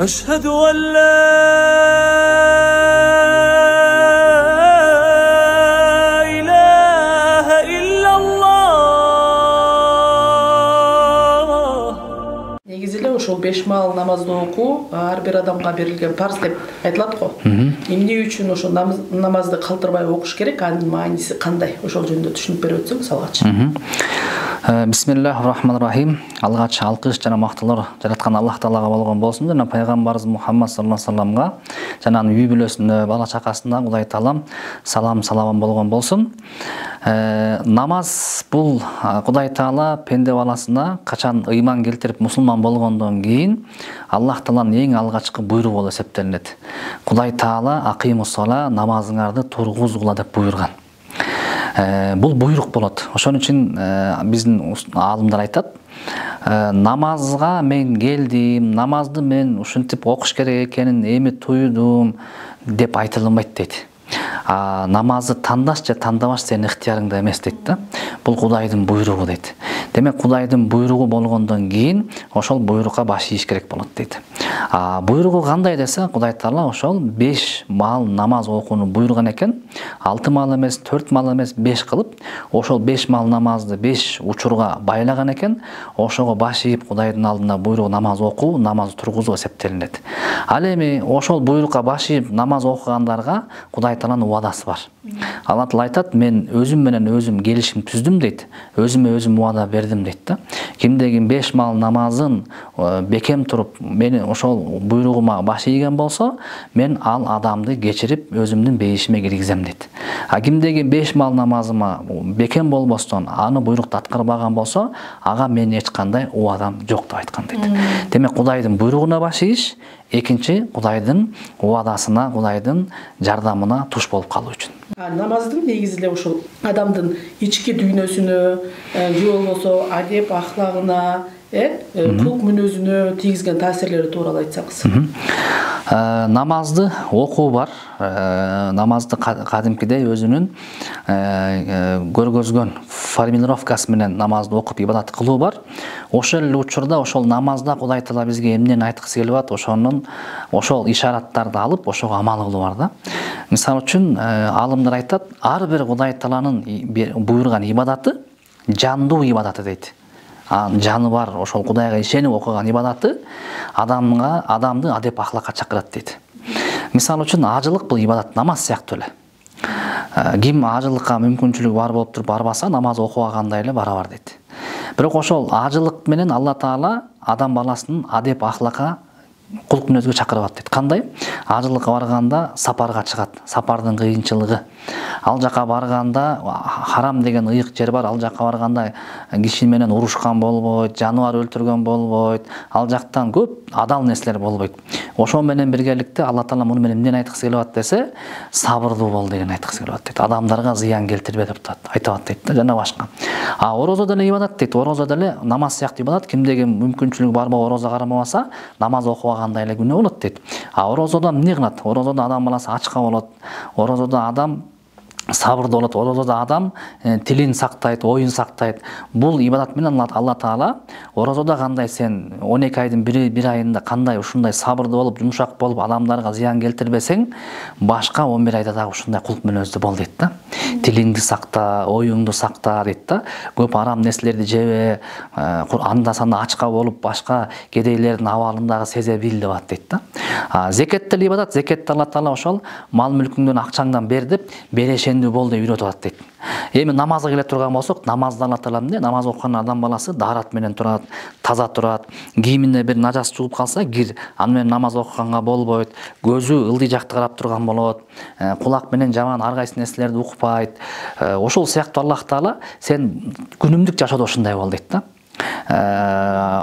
أشهد أن لا إله إلا الله. Негизиле ошол 5 маал намазды окуу ар бир адамга берилген парз деп айтылат го. Эмне үчүн ошол намазды калтырбай окуш керек? Анын мааниси кандай? Ошол жөнүндө түшүнүп берип өтсөң, салгачы. Бисмиллахир-рахманир-рахим. Алгач алкыш жана макталар жараткан Аллах Таалага болгон болсун жана пайгамбарыбыз Мухаммад саллаллаху алейхи вассаламга жана анын үй бүлөсүнө, бала чакасына Кудай Таалам салам болгон болсун. Намаз бул Кудай Таала пенде баласына качан ыйман келтирип мусулман болгондон кийин Аллах Тааланын эң алгачкы буйругу болуп эсептелинет. Кудай Таала акимус-сала, намазыңарды тургузгула деп буйрган. Бул буйрук болот. Ошон үчүн биздин аалымдар айтат, намазга мен келдим, намазды мен ушинтип окуш керек экенин эми туйдум деп айтылынбайт дейт. Намазды тандаш же тандабаш сенин ыктыярыңда эмес дейт да. Бул Кудайдын буйругу дейт. Демек Кудайдын буйругу болгондон кийин ошол буйрукка баш ийиш керек болот дейт. Буйругу кандай десе, Кудай Таала ошол 5 маал намаз окууну буйруган экен. 6 маал эмес, 4 маал эмес, 5 кылып, ошол 5 маал намазды 5 учурга байлаган экен. Ошого баш ийип Кудайдын алдында буйругу намаз окуу, намаз тургузуу эсептелинет. Ал эми ошол буйрукка баш ийип намаз окугандарга Кудай Тааланын убадасы бар. Алла Таала айтат, мен өзүм менен өзүм келишим түздүм дейт. Өзүмө өзүм убада бердим дейт да. Кимдеги 5 маал намазын бекем туруп, мени ошол буйругума баш ийген болсо, мен ал адамды кечирип өзүмдүн бейишиме киргизем дейт. Кимдеги 5 маал намазыма бекем болбостон аны буйрукту аткарбаган болсо, ага мен эч кандай убадам жок деп айткан дейт. Демек Кудайдын буйругуна баш ийиш, экинчи Кудайдын убадасына, Кудайдын жардамына туш болуп калуу үчүн. Намаздын негизинде ошол адамдын ички дүйнөсүнө, же болбосо адеп ахлагына, кулк мүнөзүнө тийгизген таасирлери тууралуу айтсаңыз. Намазды окуу бар. Намазды кадимкидей өзүнүн көргөзгөн формулировкасы менен намазды окуп ибадат кылуу бар. Ошол эле учурда ошол намазда Кудай Таала бизге эмнени айткысы келип атат, ошол ишараттарды алып, ошого амал кылуу бар да. Мисалы үчүн аалымдар айтат, ар бир Кудай Тааланын буйруган ибадаты жандуу ибадаты дейт. Жаны бар, ошол Кудайга ишенип окуган ибадаты адамды адеп ахлакка чакырат дейт. Мисалы үчүн ажылык бул ибадат, намаз сыяктуу эле. Ким ажылыкка мүмкүнчүлүгү бар болуп туруп барбаса, намаз окубагандай эле барабар дейт. Бирок ошол ажылык менен Алла Таала адам баласынын адеп ахлакка, кулк мүнөзгө чакырып атат дейт. Кандай? Ажылыкка барганда сапарга чыгат, сапардын кыйынчылыгы. Ал жака барганда харам деген ыйык жер бар, ал жака барганда киши менен урушкан болбойт, жаныбар өлтүргөн болбойт, ал жактан көп адал нерселер болбойт. Ошо менен биргеликте Алла Таала муну менен эмнени айткысы келип атат десе, сабырдуу бол деген айткысы келип атат дейт. Адамдарга зыян келтирбе деп айтып атат дейт да, жана башка. Орозо деле ибадат дейт. Орозо деле намаз сыяктуу ибадат. Кимдеги мүмкүнчүлүгү бар болуп орозо кармабаса, намаз окубагандай эле күнөө болот дейт. Орозодо эмне кылат? Орозодо адам баласы ачка болот. Орозодо адам сабырдуу болот. Орозодо адам тилин сактайт, оюн сактайт. Бул ибадат менен Алла Таала орозодо кандай сен 12 айдын бир айында кандай ушундай сабырдуу болуп, жумшак болуп, адамдарга зыян келтирбесең, башка 11 айда дагы ушундай кулк мүнөздүү бол дейт да. Тилиңди сакта, оюңду сакта дейт да. Көп арам нерселерди жебе, анда-санда ачка болуп, башка кедейлердин абалындагы сезе бил деп атат дейт да. Зекет деле ибадат. Зекетти Алла Таала ошол мал мүлкүңдөн акчаңдан бер деп, берешендүү бол деп үйрөтүп атат дейт. Эми намазга келе турган болсок, намазда Алла Таала эмне? Намаз окуган адам баласы даарат менен турат, таза турат. Кийимине бир нажас чугуп калса, кир, аны менен намаз окуганга болбойт. Көзү ылдый жакты карап турган болот. Кулак менен жаман ар кайсы нерселерди укпайт. Ошол сыяктуу Аллах Таала сен күнүмдүк жашоодо ушундай бол дейт да.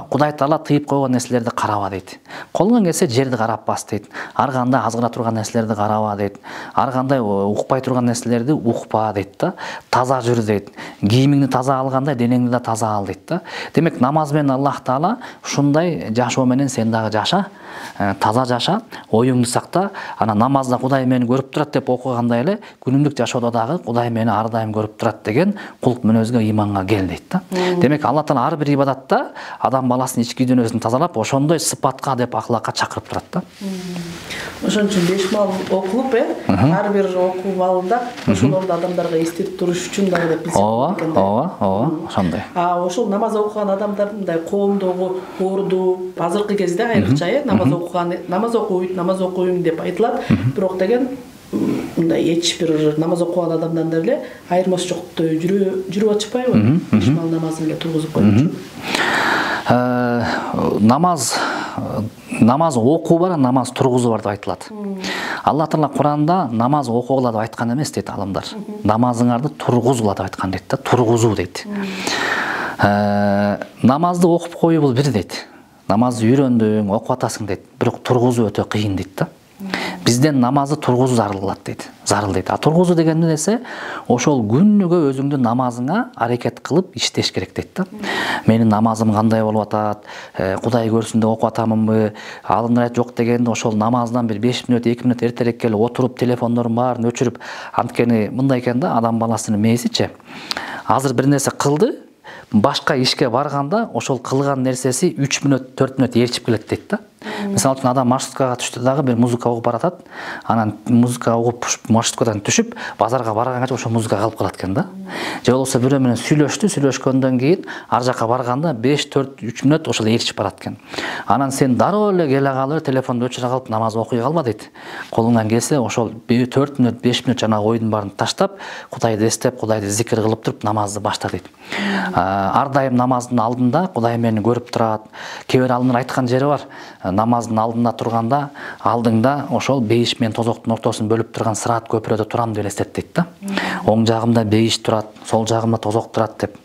Кудай Таала тыйып койгон нерселерди караба дейт. Колуңан келсе жерди карап бас дейт. Ар кандай азгыра турган нерселерди караба дейт. Ар кандай укпай турган нерселерди укпа дейт да. Таза жүр дейт. Кийимиңди таза алгандай денеңди да таза ал дейт да. Демек намаз менен Аллах Таала ушундай жашоо менен сен дагы жаша. таза жаша, оюңду сакта, ана намазда Кудай мени көрүп турат деп окугандай эле күнүмдүк жашоодо дагы Кудай мени ар дайым көрүп турат деген кулк мүнөзгө иманга кел дейт да. Демек Алла Таала ар бир ибадатта адам баласынын ички дүйнөсүн тазалап, ошондой сыпатка деп акылакка чакырып турат да. Ошон үчүн 5 мал окулуп, ар бир окуу малында ошолорду адамдарга эстетип туруш үчүн дагы деп биз экен да. Ооба, ошондой. Ошол намаз окуган адамдардын мындай коомдогу орду азыркы кезде айрыкча намаз окуйм деп айтылат. Бирок деген мындай эч бир намаз окуган адамдан деле айырмачылыкты жүрүп атышпайбы? 5 мал намазын эле тургузуп коюучу. Намаз окуу бар, намаз тургузуу бар деп айтылат. Алла Таала Куранда намаз окугула деп айткан эмес дейт алымдар. Намазыңарды тургузула деп айткан дейт да, тургузуу дейт. Намазды окуп коюу бул бир дейт. Намазды үйрөндүң, окуп атасың дейт. Бирок тургузуу өтө кыйын дейт да. Бизден намазды тургузуу зарыл дейт. Зарыл дейт. А тургузуу деген эмне десе, ошол күнүгө өзүңдүн намазыңа аракет кылып иштеш керек дейт да. Менин намазым кандай болуп атат, Кудай көрсүн деп окуп атамынбы, алымдар жок дегенде ошол намаздан бир 5 мүнөт, 2 мүнөт эртерээк келип отуруп, телефондордун баарын өчүрүп, анткени мындай экен да, адам баласынын мээсичи. Азыр бир нерсе кылды, башка ишке барганда ошол кылган нерсеси 3 мүнөт, 4 мүнөт ээрчип келет дейт да. Мисалы үчүн адам маршруткага түштү дагы бир музыка угуп баратат, анан музыка угуп маршруткадан түшүп, базарга барганга ошол музыка калып калат экен да. Же болбосо бирөө менен сүйлөшкөндөн кийин ар жака барганда 5-4-3 мүнөт ошол ээрчип барат экен. Анан сен дароо эле келе калып, телефонду өчүрө калып намаз окуй калба дейт. Колуңдан келсе ошол 4 мүнөт, 5 мүнөт жана ойдун баарын таштап, Кудайды эстеп, Кудайды зикир кылып туруп намазды башта дейт. Ар дайым намаздын алдында Кудай мени көрүп турат. Кээ бир алымдар айткан жери бар. Намаздын алдында турганда, алдыңда ошол бейиш менен тозоктун ортосун бөлүп турган сыраат көпүрөдө турам деп элестет дейт да. Оң жагымда бейиш турат, сол жагымда тозок турат деп.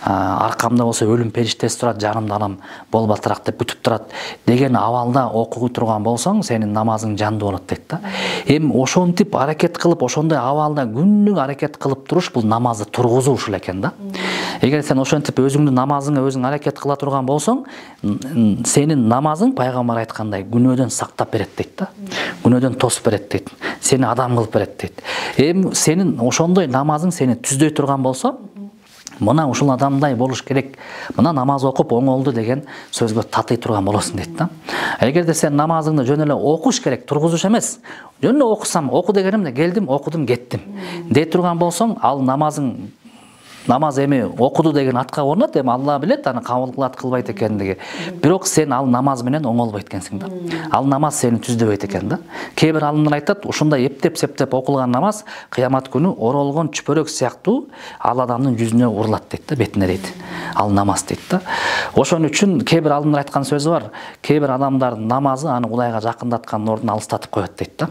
Аркамда болсо өлүм периштеси турат, жанымда анам болбатыраак деп күтүп турат деген абалда окуй турган болсоң, сенин намазың жандуу болот дейт да. Эми ошентип аракет кылып, ошондой абалда күнүгө аракет кылып туруш бул намазды тургузуу ушул экен да. Эгер сен ошентип өзүңдүн намазыңа өзүң аракет кыла турган болсоң, сенин намазың пайгамбар айткандай күнөөдөн сактап берет дейт да. Күнөөдөн тосуп берет дейт. Сени адам кылып берет дейт. Эми сенин ошондой намазың сени түздөй турган болсо, мына ушул адамдай болуш керек. Мына намаз окуп оңолду деген сөзгө татый турган болосуң дейт да. Эгерде сен намазыңды жөн эле окуш керек, тургузуш эмес. Жөн эле окусам, оку дегеним келдим, окудум, кеттим. Дей турган болсоң, ал намаз эми окуду деген атка орнот, эми Алла билет аны кабыл кылат кылбайт экендиги. Бирок сен ал намаз менен оңолбойт экенсиң да. Ал намаз сени түздөбөйт экен да. Кээ бир алымдар айтат, ушундай эптеп окулган намаз кыямат күнү оролгон чүпөрөк сыяктуу ал адамдын жүзүнө урулат дейт да, бетине дейт. Ал намаз дейт да. Ошон үчүн кээ бир алымдар айткан сөзү бар. Кээ бир адамдардын намазы аны Кудайга жакындаткандын ордуна алыстатып коет дейт да.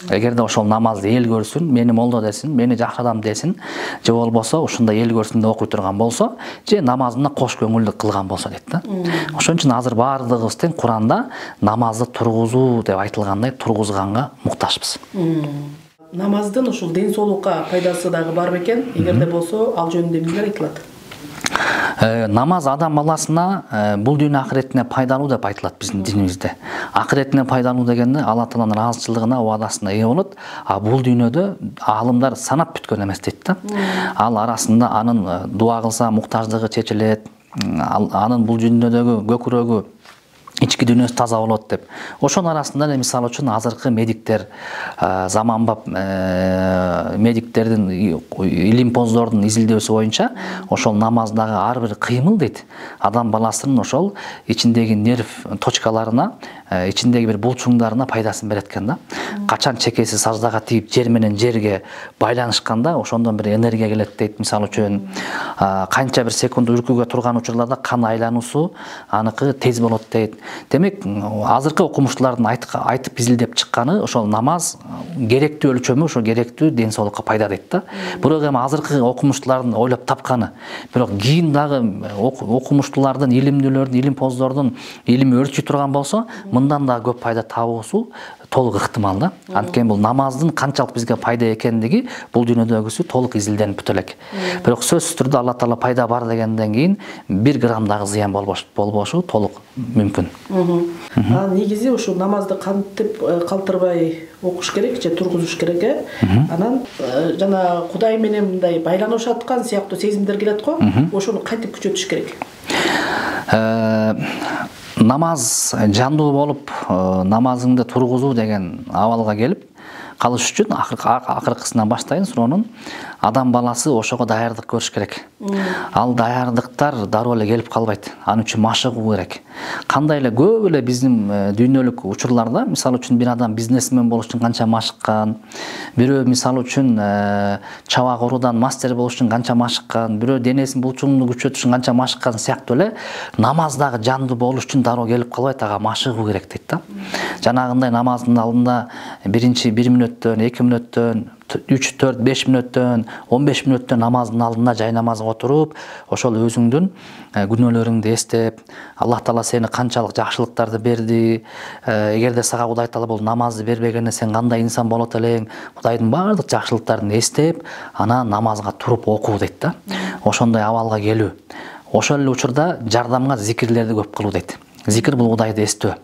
Эгерде ошол намазды эл көрсүн, мени молдо десин, мени жакшы адам десин, же болбосо ушундай эл көрсүндө окуй турган болсо, же намазына кош көңүлдү кылган болсо дейт да. Ошон үчүн азыр баардыгыбыз тең Куранда намазды тургузуу деп айтылгандай тургузганга муктажбыз. Намаздын ушул ден соолукка пайдасы дагы бар бекен? Эгерде болсо, ал жөнүндө эмнелер айтылат? Намаз адам баласына бул дүйнө акыретине пайдалуу деп айтылат биздин динибизде. Акыретине пайдалуу дегенде Алла Тааланын ыраазычылыгына, убадасына ээ болот. А бул дүйнөдө алымдар санап бүткөн эмес дейт да. Ал арасында анын дуа кылса муктаждыгы чечилет, анын бул дүйнөдөгү көкүрөгү ички дүйнөсү таза болот деп. Ошонун арасында эле мисалы үчүн азыркы медиктер, заманбап медиктердин, илимпоздордун изилдөөсү боюнча ошол намаздагы ар бир кыймыл дейт адам баласынын ошол ичиндеги нерв точкаларына, ичиндеги бир булчуңдарына пайдасын берет экен да. Качан чекеси саждага тийип жер менен жерге байланышканда ошондон бир энергия келет дейт. Мисалы үчүн канча бир секунд үркүүгө турган учурларда кан айлануусу аныкы тез болот дейт. Демек, азыркы окумуштуулардын айтып изилдеп чыкканы ошол намаз керектүү өлчөмү, ошол керектүү ден соолукка пайда дейт да. Бирок эми азыркы окумуштуулардын ойлоп тапканы, бирок кийин дагы окумуштуулардын, илимдүүлөрдүн, илимпоздордун илими өрчүй турган болсо, мындан да көп пайда табуусу толук ыктымал да. да. Анткени бул намаздын канчалык бизге пайда экендиги бул дүйнөдөгүсү толук изилденип бүтө элек. Бирок сөзсүз түрдө Алла Таала пайда бар дегенден кийин 1 грамм дагы зыян болбошу толук мүмкүн. Негизи ушу намазды кантип калтырбай окуш керек же тургузуш керек, анан жана Кудай менен мындай байланышып аткан сыяктуу сезимдер келет го, ошону кантип күчөтүш керек? Намаз жандуу болуп, намазыңды тургузуу деген абалга келип калыш үчүн акыркысынан баштайын суроонун, адам баласы ошого даярдык көрүш керек. Ал даярдыктар дароо эле келип калбайт. Аны үчүн машыгуу керек. Кандай эле көп эле биздин дүйнөлүк учурларда, мисалы үчүн бир адам бизнесмен болуш үчүн канча машыккан, бирөө мисалы үчүн чабак уруудан мастер болуш үчүн канча машыккан, бирөө денесин булчуңдуу күчөтүш үчүн канча машыккан сыяктуу эле намаздагы жандуу болуш үчүн дароо келип калбайт, ага машыгуу керек дейт да. Жанагындай намаздын алдында биринчи 1 мүнөттөн, 2 мүнөттөн, 3, 4, 5 мүнөттөн, 15 мүнөттөн намаздын алдында жай намазга отуруп, ошол өзүңдүн күнөөлөрүңдү эстеп, Аллах Таала сени канчалык жакшылыктарды берди, эгерде сага Кудай Таала бул намазды бербегенде сен кандай инсан болот элең, Кудайдын баардык жакшылыктарын эстеп, анан намазга туруп окуу дейт да. Ошондой абалга келүү. Ошол эле учурда жардамга зикирлерди көп кылуу дейт. Зикир бул Кудайды эстөө.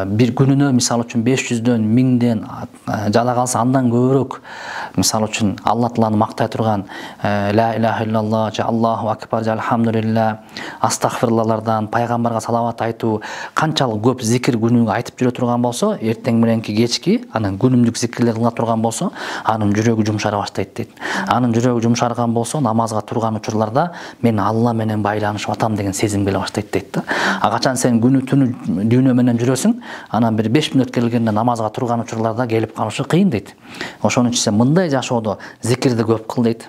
Бир күнүнө мисалы үчүн 500дөн, 1000ден, жада калса андан көбүрөөк мисалы үчүн Алла Тааланы мактай турган ла илаха иллаллах, же Аллаху акбар, же алхамдулилля, астагфирлалардан, пайгамбарга салават айтуу, канчалык көп зикир күнүгө айтып жүрө турган болсо, эртең мененки кечки анан күнүмдүк зикирлер кыла турган болсо, анын жүрөгү жумшара баштайт дейт. Анын жүрөгү жумшарган болсо, намазга турган учурларда мен Алла менен байланышып атам деген сезим келе баштайт дейт да. Качан сен күнү түнү дүйнө менен жүрөсүң, анан бир 5 мүнөт келгенде намазга турган учурларда келип калышы кыйын дейт. Ошон үчүн сен мындай жашоодо зикирди көп кыл дейт.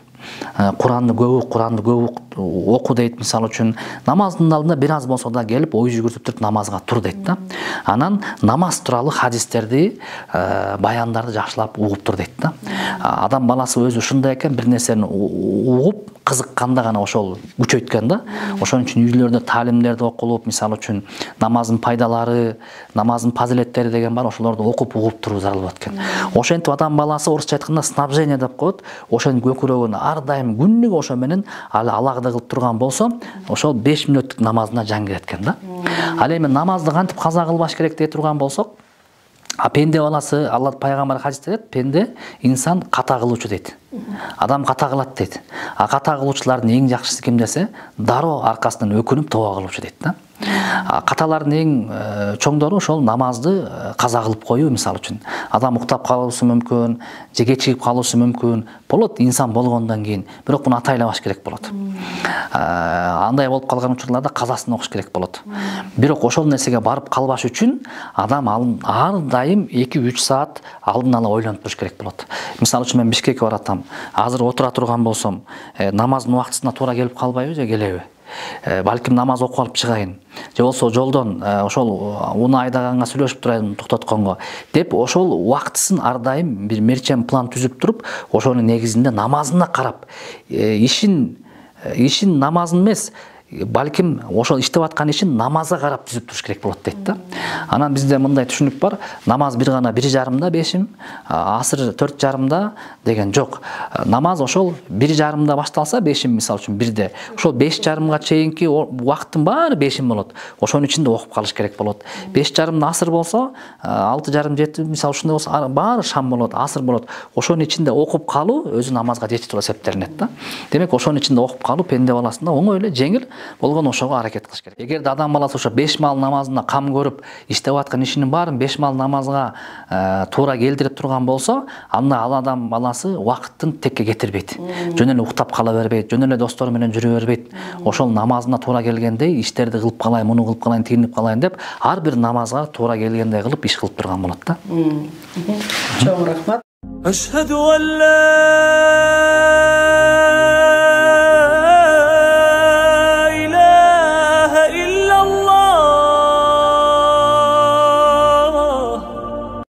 Куранды көп оку дейт. Мисалы үчүн намаздын алдында бир аз болсо да келип ой жүгүртүп туруп намазга тур дейт да. Анан намаз тууралуу хадистерди, баяндарды жакшылап угуп тур дейт да. Адам баласы өзү ушундай экен, бир нерсени угуп кызыкканда гана ошол күчөйткөн да. Ошон үчүн үйлөрдө таалимдерди окулуп, мисалы үчүн намаздын пайдалары, намаздын фазилеттери деген бар, ошолорду окуп угуп туруу зарыл болот экен. Ошентип адам баласы орусча айтканда снабжение деп коет. Ошентип көкүрөгүн ар дайым күнүгө ошо менен алагда кылып турган болсо, ошол 5 мүнөттүк намазына жан кирет экен да. Ал эми намазды кантип каза кылбаш керек дей турган болсок, пенде баласы, Алла пайгамбар хадисте дейт, пенде инсан ката кылуучу дейт. Адам ката кылат дейт. Ката кылуучулардын эң жакшысы ким десе, дароо аркасынан өкүнүп тооба кылуучу дейт да. Каталардын эң чоңдору ошол намазды каза кылып коюу. Мисалы үчүн адам уктап калуусу мүмкүн, же кечигип калуусу мүмкүн болот инсан болгондон кийин, бирок муну атайлабаш керек болот. Андай болуп калган учурларда казасын окуш керек болот. Бирок ошол нерсеге барып калбаш үчүн адам ар дайым 2-3 саат алдын ала ойлонуп туруш керек болот. Мисалы үчүн мен Бишкекке баратам, азыр отура турган болсом, намаздын убактысына туура келип калбайбы же келеби? Балким намаз окуп алып чыгайын, же болсо жолдон ошол уну айдаганга сүйлөшүп турайын токтотконго деп, ошол убактысын ар дайым бир мерчем план түзүп туруп, ошонун негизинде намазына карап, ишин намазын эмес, балким ошол иштеп аткан ишин намазга карап түзүп туруш керек болот дейт да. Анан бизде мындай түшүнүк бар, намаз бир гана 1:30-да бешим, асыр 4:30-да деген жок. Намаз ошол 1:30-да башталса, бешим мисалы үчүн 1-де, ошол 5:30-га чейинки убакыттын баары бешим болот. Ошонун ичинде окуп калыш керек болот. 5:30-да асыр болсо, 6:30-7 мисалы ушундай болсо, баары шам болот, асыр болот. Ошонун ичинде окуп калуу өзү намазга жетиштүү эсептелинет да. Демек ошонун ичинде окуп калуу пенде баласында оңой эле, жеңил болгон ошого аракет кылыш керек. Эгерде адам баласы ошо 5 мал намазына кам көрүп, иштеп аткан ишинин баарын 5 мал намазга туура келтирип турган болсо, анда ал адам баласы убакыттын текке кетирбейт. Жөн эле уктап кала бербейт, жөн эле достору менен жүрө бербейт. Ошол намазына туура келгендей иштерди кылып калайын, муну кылып калайын, тигини кылып калайын деп, ар бир намазга туура келгендей кылып иш кылып турган болот да. Чоң рахмат. أشهد أن لا